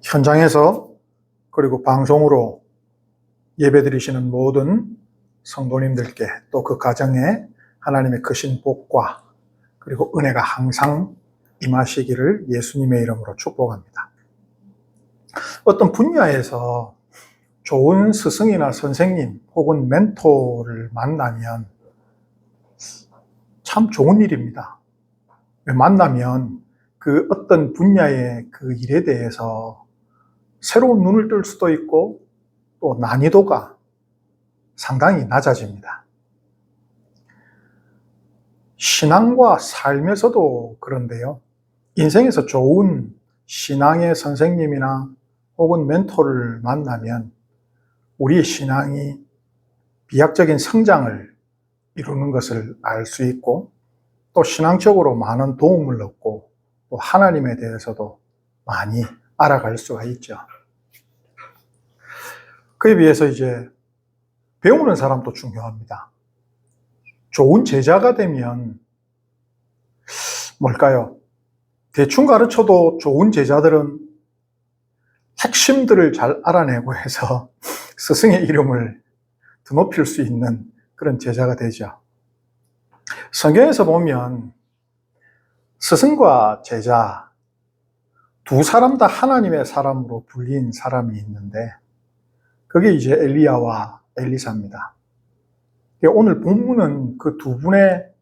현장에서 그리고 방송으로 예배드리시는 모든 성도님들께 또 그 가정에 하나님의 크신 복과 그리고 은혜가 항상 임하시기를 예수님의 이름으로 축복합니다. 어떤 분야에서 좋은 스승이나 선생님 혹은 멘토를 만나면 참 좋은 일입니다. 만나면 그 어떤 분야의 그 일에 대해서 새로운 눈을 뜰 수도 있고 또 난이도가 상당히 낮아집니다. 신앙과 삶에서도 그런데요. 인생에서 좋은 신앙의 선생님이나 혹은 멘토를 만나면 우리의 신앙이 비약적인 성장을 이루는 것을 알 수 있고 또 신앙적으로 많은 도움을 얻고 또 하나님에 대해서도 많이 알아갈 수가 있죠. 그에 비해서 이제 배우는 사람도 중요합니다. 좋은 제자가 되면 뭘까요? 대충 가르쳐도 좋은 제자들은 핵심들을 잘 알아내고 해서 스승의 이름을 드높일 수 있는 그런 제자가 되죠. 성경에서 보면 스승과 제자 두 사람 다 하나님의 사람으로 불린 사람이 있는데 그게 이제 엘리야와 엘리사입니다. 오늘 본문은 그 두 분의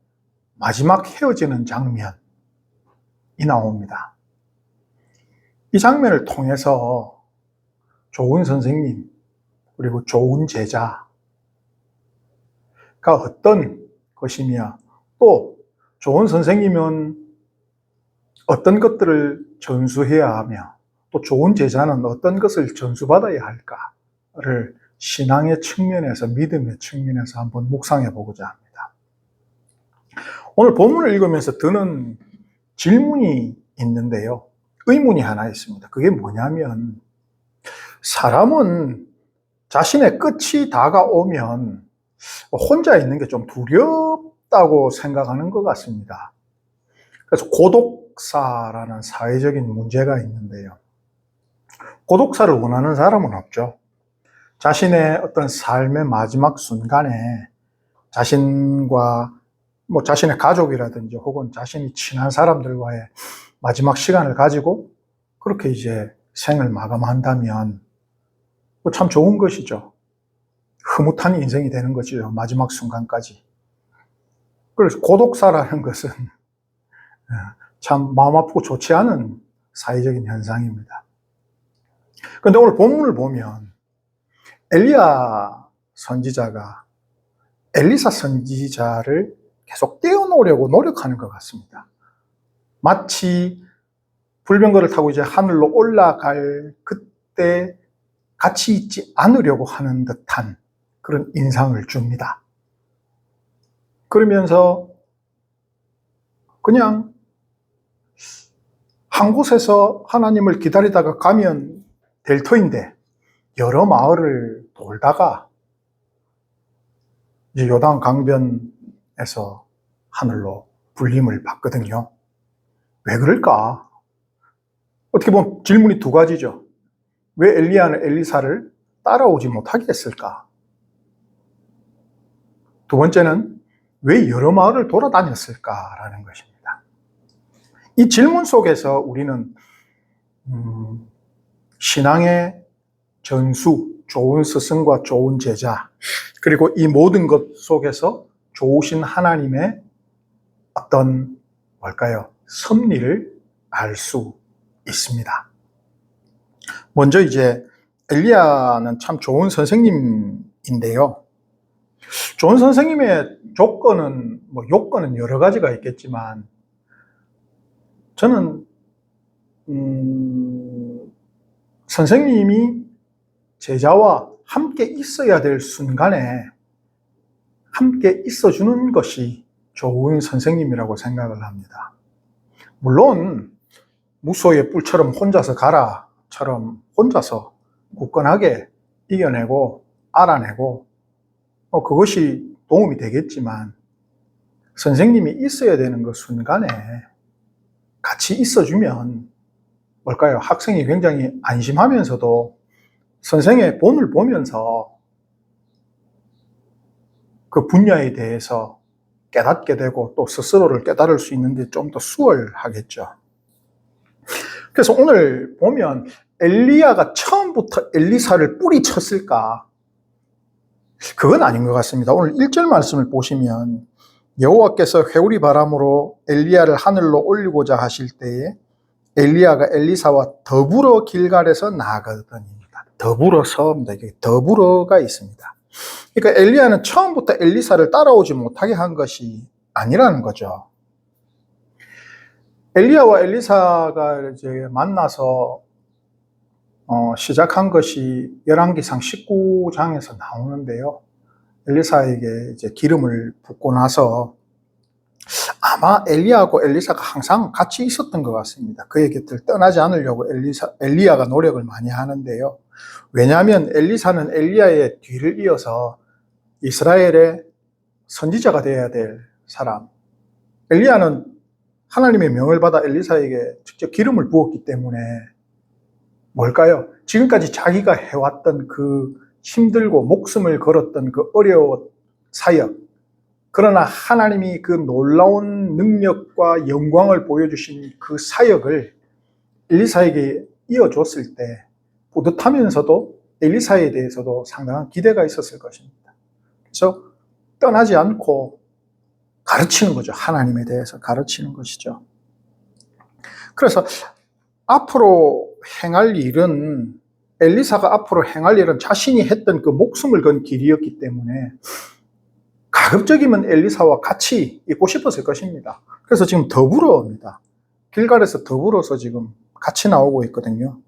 마지막 헤어지는 장면이 나옵니다. 이 장면을 통해서 좋은 선생님 그리고 좋은 제자가 어떤 것이며 또 좋은 선생님은 어떤 것들을 전수해야 하며 또 좋은 제자는 어떤 것을 전수받아야 할까를 신앙의 측면에서 믿음의 측면에서 한번 묵상해 보고자 합니다. 오늘 본문을 읽으면서 드는 질문이 있는데요. 의문이 하나 있습니다. 그게 뭐냐면 사람은 자신의 끝이 다가오면 혼자 있는 게 좀 두렵다고 생각하는 것 같습니다. 그래서 고독사라는 사회적인 문제가 있는데요. 고독사를 원하는 사람은 없죠. 자신의 어떤 삶의 마지막 순간에 자신과 자신의 가족이라든지 혹은 자신이 친한 사람들과의 마지막 시간을 가지고 그렇게 이제 생을 마감한다면 참 좋은 것이죠. 흐뭇한 인생이 되는 거죠. 마지막 순간까지. 그래서 고독사라는 것은 참 마음 아프고 좋지 않은 사회적인 현상입니다. 그런데 오늘 본문을 보면 엘리야 선지자가 엘리사 선지자를 계속 떼어놓으려고 노력하는 것 같습니다. 마치 불병거를 타고 이제 하늘로 올라갈 그때 같이 있지 않으려고 하는 듯한 그런 인상을 줍니다. 그러면서 그냥 한 곳에서 하나님을 기다리다가 가면 될 터인데 여러 마을을 돌다가 이제 요단 강변에서 하늘로 불림을 받거든요. 왜 그럴까? 어떻게 보면 질문이 두 가지죠. 왜 엘리야는 엘리사를 따라오지 못하게 했을까? 두 번째는 왜 여러 마을을 돌아다녔을까라는 것입니다. 이 질문 속에서 우리는 신앙의 전수, 좋은 스승과 좋은 제자, 그리고 이 모든 것 속에서 좋으신 하나님의 어떤 섭리를 알 수 있습니다. 먼저 이제 엘리야는 참 좋은 선생님인데요. 좋은 선생님의 조건은 요건은 여러 가지가 있겠지만 저는 선생님이 제자와 함께 있어야 될 순간에 함께 있어주는 것이 좋은 선생님이라고 생각을 합니다. 물론 무소의 뿔처럼 혼자서 가라처럼 혼자서 굳건하게 이겨내고 알아내고 그것이 도움이 되겠지만 선생님이 있어야 되는 그 순간에 같이 있어주면 뭘까요? 학생이 굉장히 안심하면서도 선생의 본을 보면서 그 분야에 대해서 깨닫게 되고 또 스스로를 깨달을 수 있는데 좀 더 수월하겠죠. 그래서 오늘 보면 엘리야가 처음부터 엘리사를 뿌리쳤을까? 그건 아닌 것 같습니다. 오늘 1절 말씀을 보시면 여호와께서 회오리 바람으로 엘리야를 하늘로 올리고자 하실 때에 엘리야가 엘리사와 더불어 길갈에서 나아가더니입니다. 더불어서입니다. 이게 더불어가 있습니다. 그러니까 엘리야는 처음부터 엘리사를 따라오지 못하게 한 것이 아니라는 거죠. 엘리야와 엘리사가 이제 만나서 시작한 것이 열왕기상 19장에서 나오는데요. 엘리사에게 이제 기름을 붓고 나서 아마 엘리야하고 엘리사가 항상 같이 있었던 것 같습니다. 그의 곁을 떠나지 않으려고 엘리야가 노력을 많이 하는데요. 왜냐하면 엘리사는 엘리야의 뒤를 이어서 이스라엘의 선지자가 되어야 될 사람. 엘리야는 하나님의 명을 받아 엘리사에게 직접 기름을 부었기 때문에 뭘까요? 지금까지 자기가 해왔던 그 힘들고 목숨을 걸었던 그 어려운 사역, 그러나 하나님이 그 놀라운 능력과 영광을 보여주신 그 사역을 엘리사에게 이어줬을 때 뿌듯하면서도 엘리사에 대해서도 상당한 기대가 있었을 것입니다. 그래서 떠나지 않고 가르치는 거죠. 하나님에 대해서 가르치는 것이죠. 그래서 앞으로 행할 일은, 엘리사가 앞으로 행할 일은 자신이 했던 그 목숨을 건 길이었기 때문에 가급적이면 엘리사와 같이 있고 싶었을 것입니다. 그래서 지금 더불어입니다. 길갈에서 더불어서 지금 같이 나오고 있거든요.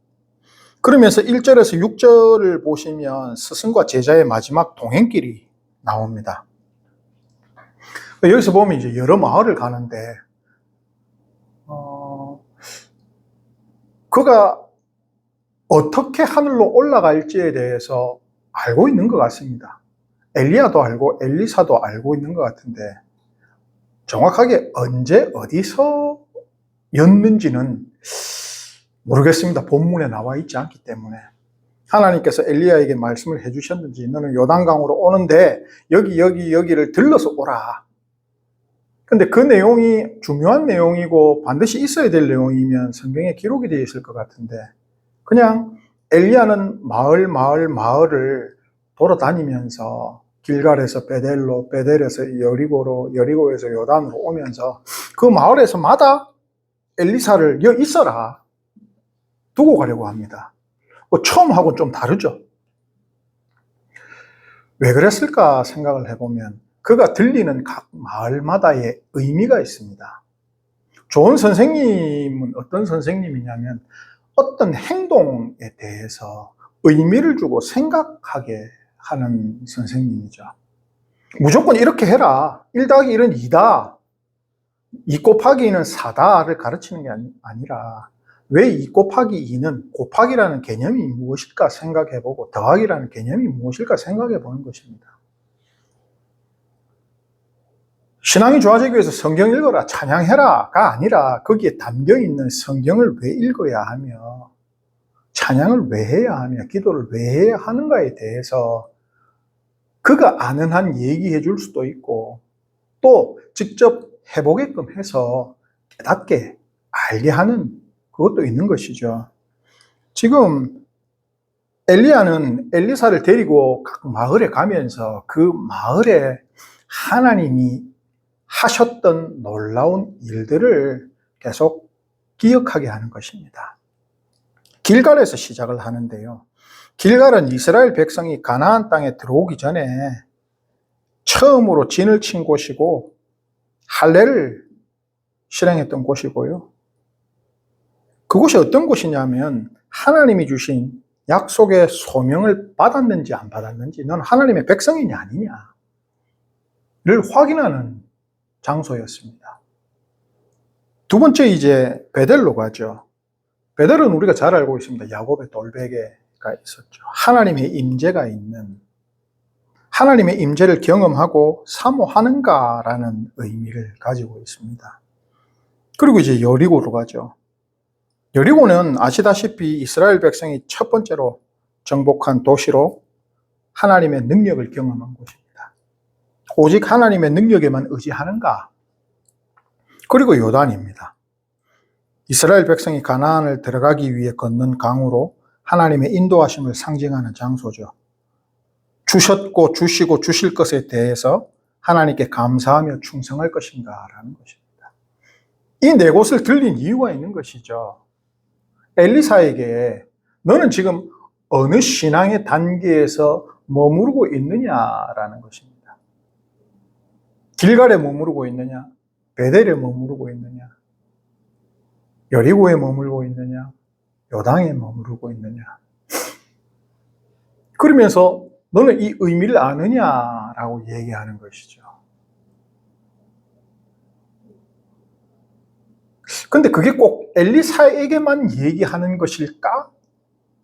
그러면서 1절에서 6절을 보시면 스승과 제자의 마지막 동행길이 나옵니다. 여기서 보면 이제 여러 마을을 가는데 그가 어떻게 하늘로 올라갈지에 대해서 알고 있는 것 같습니다. 엘리야도 알고 엘리사도 알고 있는 것 같은데 정확하게 언제 어디서 였는지는 모르겠습니다. 본문에 나와 있지 않기 때문에. 하나님께서 엘리야에게 말씀을 해주셨는지, 너는 요단강으로 오는데 여기를 들러서 오라. 근데 그 내용이 중요한 내용이고 반드시 있어야 될 내용이면 성경에 기록이 되어 있을 것 같은데 그냥 엘리야는 마을을 돌아다니면서 길갈에서 베델로, 베델에서 여리고로, 여리고에서 요단으로 오면서 그 마을에서마다 엘리사를 여기 있어라 두고 가려고 합니다. 처음하고는 좀 다르죠. 왜 그랬을까 생각을 해보면 그가 들리는 각 마을마다의 의미가 있습니다. 좋은 선생님은 어떤 선생님이냐면 어떤 행동에 대해서 의미를 주고 생각하게 하는 선생님이죠. 무조건 이렇게 해라. 1 더하기 1은 2다. 2 곱하기 2는 4다를 가르치는 게 아니라 왜 2 곱하기 2는 곱하기라는 개념이 무엇일까 생각해보고 더하기라는 개념이 무엇일까 생각해보는 것입니다. 신앙이 좋아지기 위해서 성경 읽어라, 찬양해라가 아니라 거기에 담겨있는 성경을 왜 읽어야 하며 찬양을 왜 해야 하며 기도를 왜 해야 하는가에 대해서 그가 아는 한 얘기해 줄 수도 있고 또 직접 해보게끔 해서 깨닫게 알게 하는 그것도 있는 것이죠. 지금 엘리야는 엘리사를 데리고 각 마을에 가면서 그 마을에 하나님이 하셨던 놀라운 일들을 계속 기억하게 하는 것입니다. 길갈에서 시작을 하는데요. 길갈은 이스라엘 백성이 가나안 땅에 들어오기 전에 처음으로 진을 친 곳이고 할례를 실행했던 곳이고요. 그곳이 어떤 곳이냐면 하나님이 주신 약속의 소명을 받았는지 안 받았는지, 넌 하나님의 백성이냐 아니냐를 확인하는 장소였습니다. 두 번째 이제 베델로 가죠. 베델은 우리가 잘 알고 있습니다. 야곱의 돌베개가 있었죠. 하나님의 임재가 있는, 하나님의 임재를 경험하고 사모하는가라는 의미를 가지고 있습니다. 그리고 이제 여리고로 가죠. 여리고는 아시다시피 이스라엘 백성이 첫 번째로 정복한 도시로 하나님의 능력을 경험한 곳입니다. 오직 하나님의 능력에만 의지하는가? 그리고 요단입니다. 이스라엘 백성이 가나안을 들어가기 위해 걷는 강으로 하나님의 인도하심을 상징하는 장소죠. 주셨고 주시고 주실 것에 대해서 하나님께 감사하며 충성할 것인가라는 것입니다. 이 네 곳을 들린 이유가 있는 것이죠. 엘리사에게 너는 지금 어느 신앙의 단계에서 머무르고 있느냐라는 것입니다. 길갈에 머무르고 있느냐? 베델에 머무르고 있느냐? 여리고에 머무르고 있느냐? 요당에 머무르고 있느냐? 그러면서 너는 이 의미를 아느냐라고 얘기하는 것이죠. 근데 그게 꼭 엘리사에게만 얘기하는 것일까?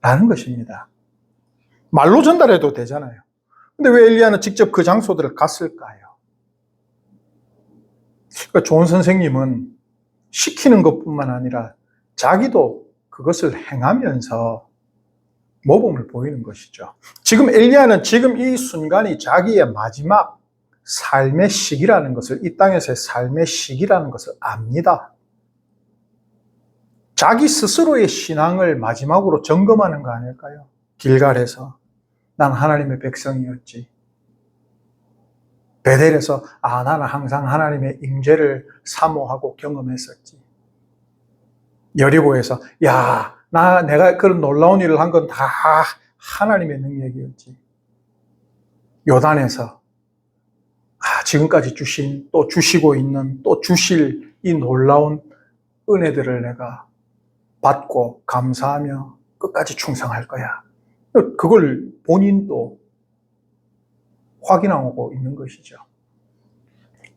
라는 것입니다. 말로 전달해도 되잖아요. 근데 왜 엘리야는 직접 그 장소들을 갔을까요? 그러니까 좋은 선생님은 시키는 것뿐만 아니라 자기도 그것을 행하면서 모범을 보이는 것이죠. 지금 엘리야는 지금 이 순간이 자기의 마지막 삶의 시기라는 것을, 이 땅에서의 삶의 시기라는 것을 압니다. 자기 스스로의 신앙을 마지막으로 점검하는 거 아닐까요? 길갈에서 난 하나님의 백성이었지. 베델에서 나는 항상 하나님의 임재를 사모하고 경험했었지. 여리고에서 내가 그런 놀라운 일을 한 건 다 하나님의 능력이었지. 요단에서 지금까지 주신, 또 주시고 있는, 또 주실 이 놀라운 은혜들을 내가 받고 감사하며 끝까지 충성할 거야. 그걸 본인도 확인하고 있는 것이죠.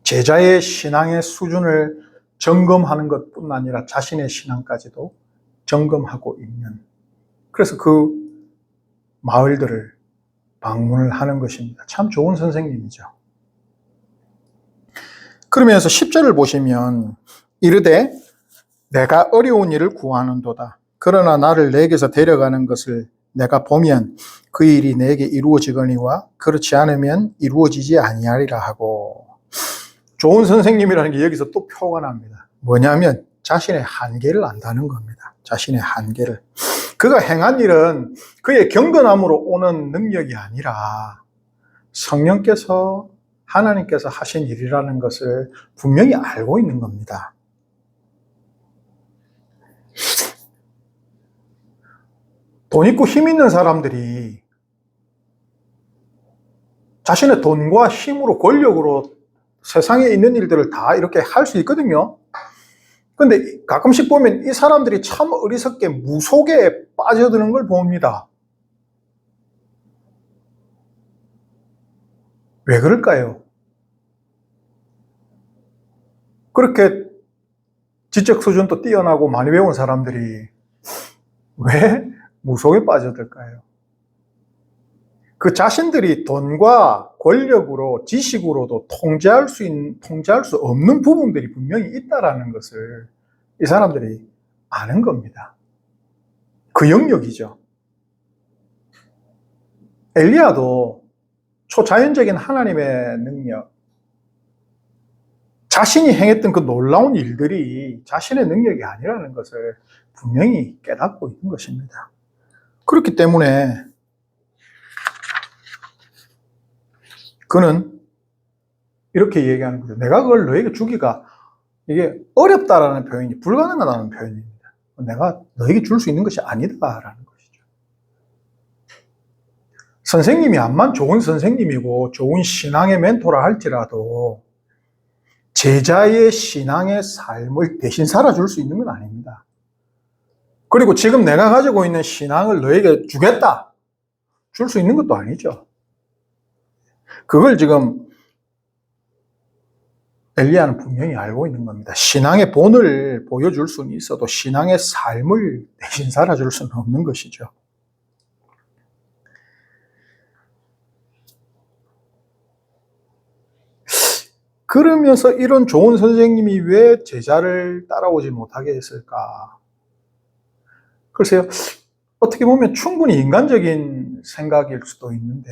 제자의 신앙의 수준을 점검하는 것뿐 아니라 자신의 신앙까지도 점검하고 있는, 그래서 그 마을들을 방문을 하는 것입니다. 참 좋은 선생님이죠. 그러면서 10절을 보시면 이르되 내가 어려운 일을 구하는도다. 그러나 나를 내게서 데려가는 것을 내가 보면 그 일이 내게 이루어지거니와 그렇지 않으면 이루어지지 아니하리라 하고, 좋은 선생님이라는 게 여기서 또 표가 납니다. 뭐냐면 자신의 한계를 안다는 겁니다. 자신의 한계를. 그가 행한 일은 그의 경건함으로 오는 능력이 아니라 성령께서, 하나님께서 하신 일이라는 것을 분명히 알고 있는 겁니다. 돈 있고 힘 있는 사람들이 자신의 돈과 힘으로, 권력으로 세상에 있는 일들을 다 이렇게 할 수 있거든요. 근데 가끔씩 보면 이 사람들이 참 어리석게 무속에 빠져드는 걸 봅니다. 왜 그럴까요? 그렇게 지적 수준도 뛰어나고 많이 배운 사람들이 왜 무속에 빠져들까요? 그 자신들이 돈과 권력으로, 지식으로도 통제할 수 없는 부분들이 분명히 있다라는 것을 이 사람들이 아는 겁니다. 그 영역이죠. 엘리야도 초자연적인 하나님의 능력, 자신이 행했던 그 놀라운 일들이 자신의 능력이 아니라는 것을 분명히 깨닫고 있는 것입니다. 그렇기 때문에 그는 이렇게 얘기하는 거죠. 내가 그걸 너에게 주기가, 이게 어렵다라는 표현이 불가능하다는 표현입니다. 내가 너에게 줄 수 있는 것이 아니다라는 것이죠. 선생님이 암만 좋은 선생님이고 좋은 신앙의 멘토라 할지라도 제자의 신앙의 삶을 대신 살아줄 수 있는 건 아닙니다. 그리고 지금 내가 가지고 있는 신앙을 너에게 주겠다, 줄 수 있는 것도 아니죠. 그걸 지금 엘리야는 분명히 알고 있는 겁니다. 신앙의 본을 보여줄 수는 있어도 신앙의 삶을 대신 살아줄 수는 없는 것이죠. 그러면서 이런 좋은 선생님이 왜 제자를 따라오지 못하게 했을까? 글쎄요, 어떻게 보면 충분히 인간적인 생각일 수도 있는데,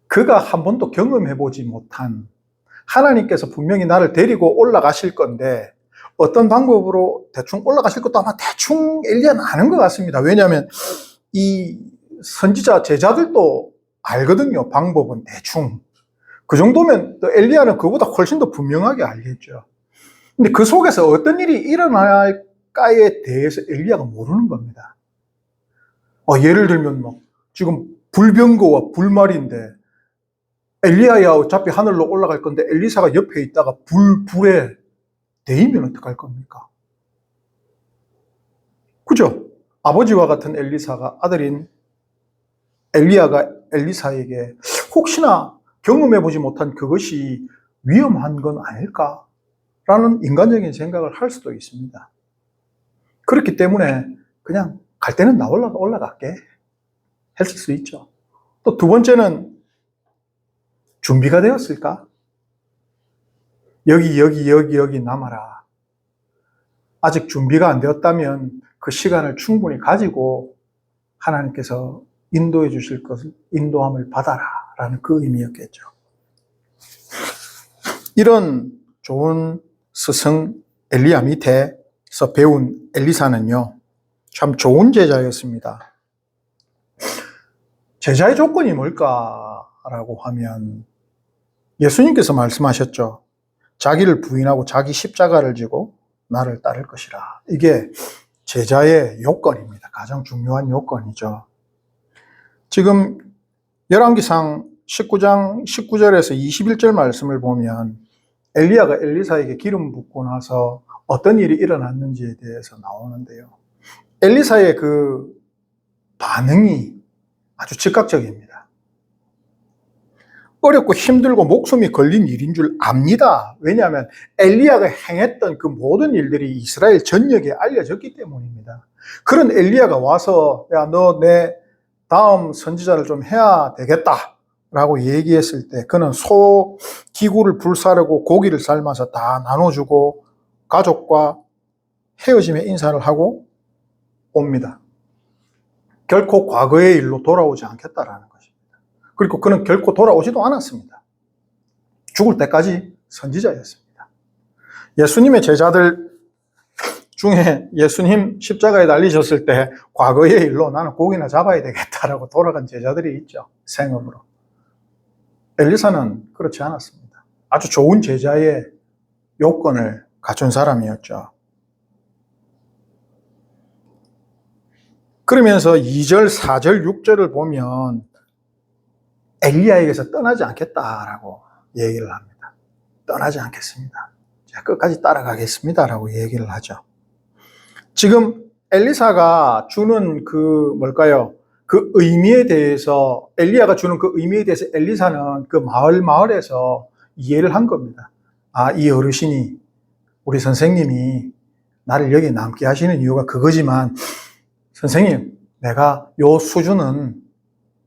그가 한 번도 경험해보지 못한, 하나님께서 분명히 나를 데리고 올라가실 건데 어떤 방법으로 대충 올라가실 것도 아마 대충 엘리야는 아는 것 같습니다. 왜냐하면 이 선지자 제자들도 알거든요. 방법은 대충. 그 정도면 또 엘리야는 그보다 훨씬 더 분명하게 알겠죠. 근데 그 속에서 어떤 일이 일어날까에 대해서 엘리야가 모르는 겁니다. 예를 들면 뭐 지금 불병거와 불말인데 엘리야야 어차피 하늘로 올라갈 건데 엘리사가 옆에 있다가 불에 데이면 어떡할 겁니까? 그죠? 아버지와 같은 엘리사가 아들인 엘리야가 엘리사에게 혹시나 경험해보지 못한 그것이 위험한 건 아닐까라는 인간적인 생각을 할 수도 있습니다. 그렇기 때문에 그냥 갈 때는 나 올라갈게 했을 수 있죠. 또 두 번째는 준비가 되었을까? 여기 남아라. 아직 준비가 안 되었다면 그 시간을 충분히 가지고 하나님께서 인도해 주실 것을 인도함을 받아라 라는 그 의미였겠죠. 이런 좋은 스승 엘리야 밑에서 배운 엘리사는요, 참 좋은 제자였습니다. 제자의 조건이 뭘까라고 하면 예수님께서 말씀하셨죠. 자기를 부인하고 자기 십자가를 지고 나를 따를 것이라. 이게 제자의 요건입니다. 가장 중요한 요건이죠. 지금 열왕기상 19장 19절에서 21절 말씀을 보면 엘리야가 엘리사에게 기름 붓고 나서 어떤 일이 일어났는지에 대해서 나오는데요. 엘리사의 그 반응이 아주 즉각적입니다. 어렵고 힘들고 목숨이 걸린 일인 줄 압니다. 왜냐하면 엘리야가 행했던 그 모든 일들이 이스라엘 전역에 알려졌기 때문입니다. 그런 엘리야가 와서 야, 너 내 다음 선지자를 좀 해야 되겠다 라고 얘기했을 때 그는 소 기구를 불사르고 고기를 삶아서 다 나눠주고 가족과 헤어짐의 인사를 하고 옵니다. 결코 과거의 일로 돌아오지 않겠다라는 것입니다. 그리고 그는 결코 돌아오지도 않았습니다. 죽을 때까지 선지자였습니다. 예수님의 제자들 중에 예수님 십자가에 달리셨을 때 과거의 일로 나는 고기나 잡아야 되겠다라고 돌아간 제자들이 있죠. 생업으로. 엘리사는 그렇지 않았습니다. 아주 좋은 제자의 요건을 갖춘 사람이었죠. 그러면서 2절, 4절, 6절을 보면 엘리야에게서 떠나지 않겠다라고 얘기를 합니다. 떠나지 않겠습니다. 제가 끝까지 따라가겠습니다 라고 얘기를 하죠. 지금 엘리사가 주는 그 그 의미에 대해서 엘리야가 주는 그 의미에 대해서 엘리사는 그 마을에서 이해를 한 겁니다. 이 어르신이 우리 선생님이 나를 여기 남게 하시는 이유가 그거지만 선생님 내가 요 수준은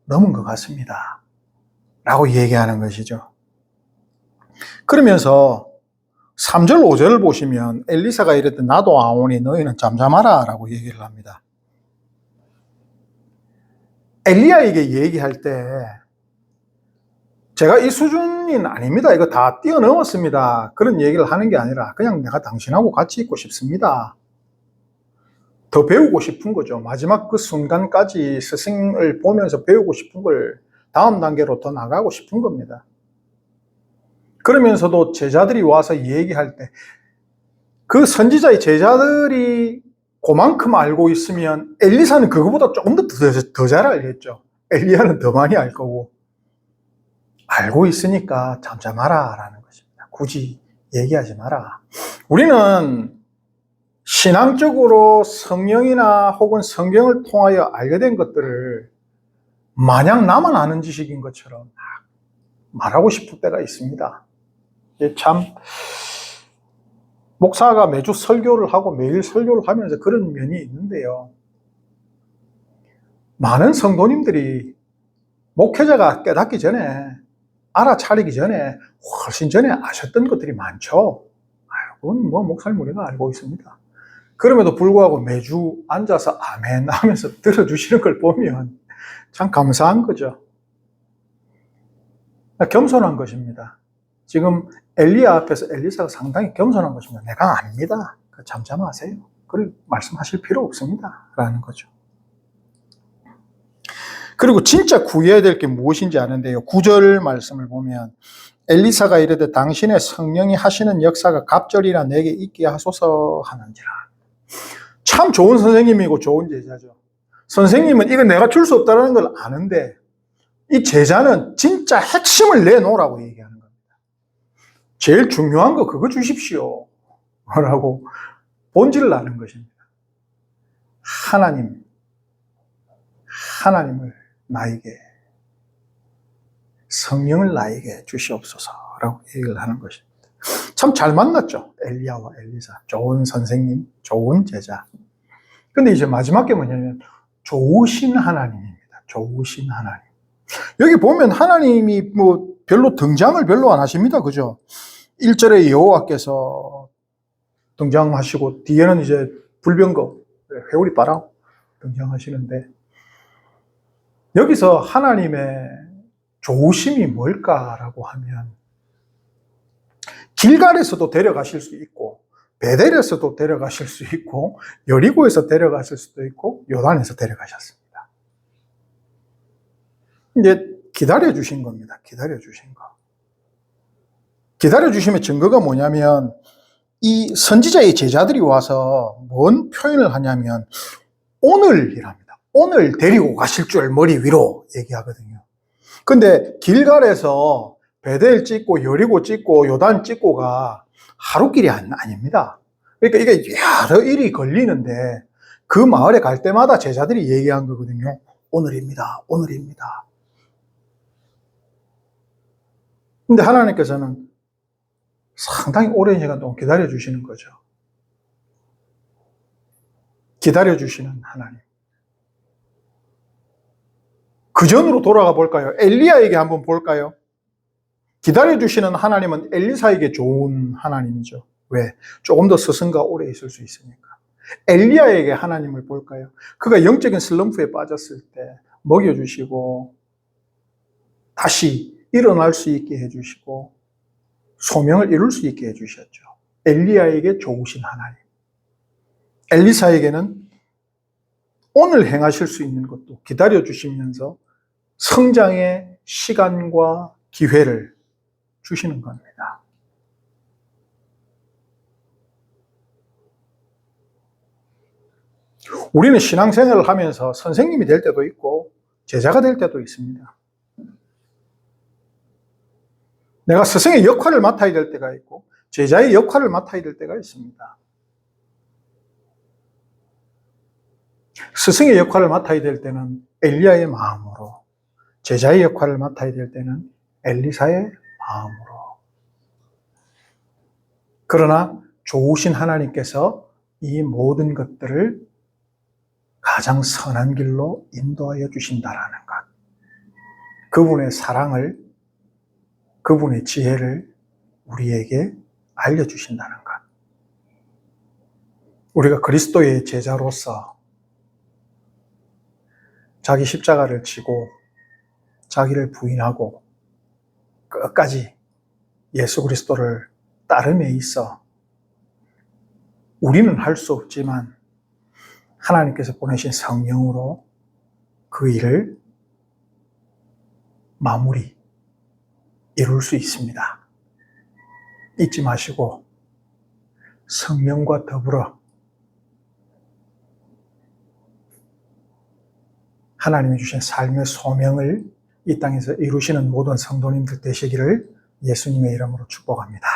넘은 것 같습니다 라고 얘기하는 것이죠. 그러면서 3절, 5절을 보시면 엘리사가 이랬더니 나도 아오니 너희는 잠잠하라 라고 얘기를 합니다. 엘리야에게 얘기할 때 제가 이 수준은 아닙니다. 이거 다 뛰어넘었습니다. 그런 얘기를 하는 게 아니라 그냥 내가 당신하고 같이 있고 싶습니다. 더 배우고 싶은 거죠. 마지막 그 순간까지 스승을 보면서 배우고 싶은 걸 다음 단계로 더 나가고 싶은 겁니다. 그러면서도 제자들이 와서 얘기할 때 그 선지자의 제자들이 그만큼 알고 있으면 엘리사는 그거보다 조금 더 잘 알겠죠. 엘리야는 더 많이 알 거고. 알고 있으니까 잠잠하라 라는 것입니다. 굳이 얘기하지 마라. 우리는 신앙적으로 성령이나 혹은 성경을 통하여 알게 된 것들을 마냥 나만 아는 지식인 것처럼 말하고 싶을 때가 있습니다. 참 목사가 매주 설교를 하고 매일 설교를 하면서 그런 면이 있는데요. 많은 성도님들이 목회자가 깨닫기 전에 알아차리기 전에 훨씬 전에 아셨던 것들이 많죠. 그건 뭐 목사님 우리가 알고 있습니다. 그럼에도 불구하고 매주 앉아서 아멘 하면서 들어주시는 걸 보면 참 감사한 거죠. 겸손한 것입니다. 지금 엘리야 앞에서 엘리사가 상당히 겸손한 것입니다. 내가 압니다. 잠잠하세요. 그걸 말씀하실 필요 없습니다. 라는 거죠. 그리고 진짜 구해야 될 게 무엇인지 아는데요. 9절 말씀을 보면 엘리사가 이르되 당신의 성령이 하시는 역사가 갑절이나 내게 있게 하소서 하는지라. 참 좋은 선생님이고 좋은 제자죠. 선생님은 이거 내가 줄 수 없다는 걸 아는데 이 제자는 진짜 핵심을 내놓으라고 얘기하는 겁니다. 제일 중요한 거 그거 주십시오. 라고 본질을 아는 것입니다. 하나님을 나에게, 성령을 나에게 주시옵소서라고 얘기를 하는 것입니다. 참 잘 만났죠. 엘리야와 엘리사. 좋은 선생님, 좋은 제자. 근데 이제 마지막 게 뭐냐면 좋으신 하나님입니다. 좋으신 하나님. 여기 보면 하나님이 뭐 별로 등장을 별로 안 하십니다. 그죠? 1절에 여호와께서 등장하시고 뒤에는 이제 불병거, 회오리 바람 등장하시는데 여기서 하나님의 좋으심이 뭘까라고 하면 길갈에서도 데려가실 수 있고 베델에서도 데려가실 수 있고 여리고에서 데려가실 수도 있고 요단에서 데려가셨습니다. 이제 기다려주신 겁니다. 기다려주신 거. 기다려주심의 증거가 뭐냐면 이 선지자의 제자들이 와서 뭔 표현을 하냐면 오늘이랍니다. 오늘 데리고 가실 줄 머리 위로 얘기하거든요. 근데 길갈에서 베델 찍고 여리고 찍고 요단 찍고가 하루길이 아닙니다. 그러니까 이게 여러 일이 걸리는데 그 마을에 갈 때마다 제자들이 얘기한 거거든요. 오늘입니다. 오늘입니다. 근데 하나님께서는 상당히 오랜 시간 동안 기다려주시는 거죠. 기다려주시는 하나님. 그 전으로 돌아가 볼까요? 엘리야에게 한번 볼까요? 기다려주시는 하나님은 엘리사에게 좋은 하나님이죠. 왜? 조금 더 스승과 오래 있을 수 있으니까. 엘리야에게 하나님을 볼까요? 그가 영적인 슬럼프에 빠졌을 때 먹여주시고 다시 일어날 수 있게 해주시고 소명을 이룰 수 있게 해주셨죠. 엘리야에게 좋으신 하나님. 엘리사에게는 오늘 행하실 수 있는 것도 기다려주시면서 성장의 시간과 기회를 주시는 겁니다. 우리는 신앙생활을 하면서 선생님이 될 때도 있고 제자가 될 때도 있습니다. 내가 스승의 역할을 맡아야 될 때가 있고 제자의 역할을 맡아야 될 때가 있습니다. 스승의 역할을 맡아야 될 때는 엘리야의 마음으로, 제자의 역할을 맡아야 될 때는 엘리사의 마음으로. 그러나 좋으신 하나님께서 이 모든 것들을 가장 선한 길로 인도하여 주신다라는 것. 그분의 사랑을, 그분의 지혜를 우리에게 알려주신다는 것. 우리가 그리스도의 제자로서 자기 십자가를 지고 자기를 부인하고 끝까지 예수 그리스도를 따름에 있어 우리는 할 수 없지만 하나님께서 보내신 성령으로 그 일을 마무리 이룰 수 있습니다. 잊지 마시고 성령과 더불어 하나님이 주신 삶의 소명을 이 땅에서 이루시는 모든 성도님들 되시기를 예수님의 이름으로 축복합니다.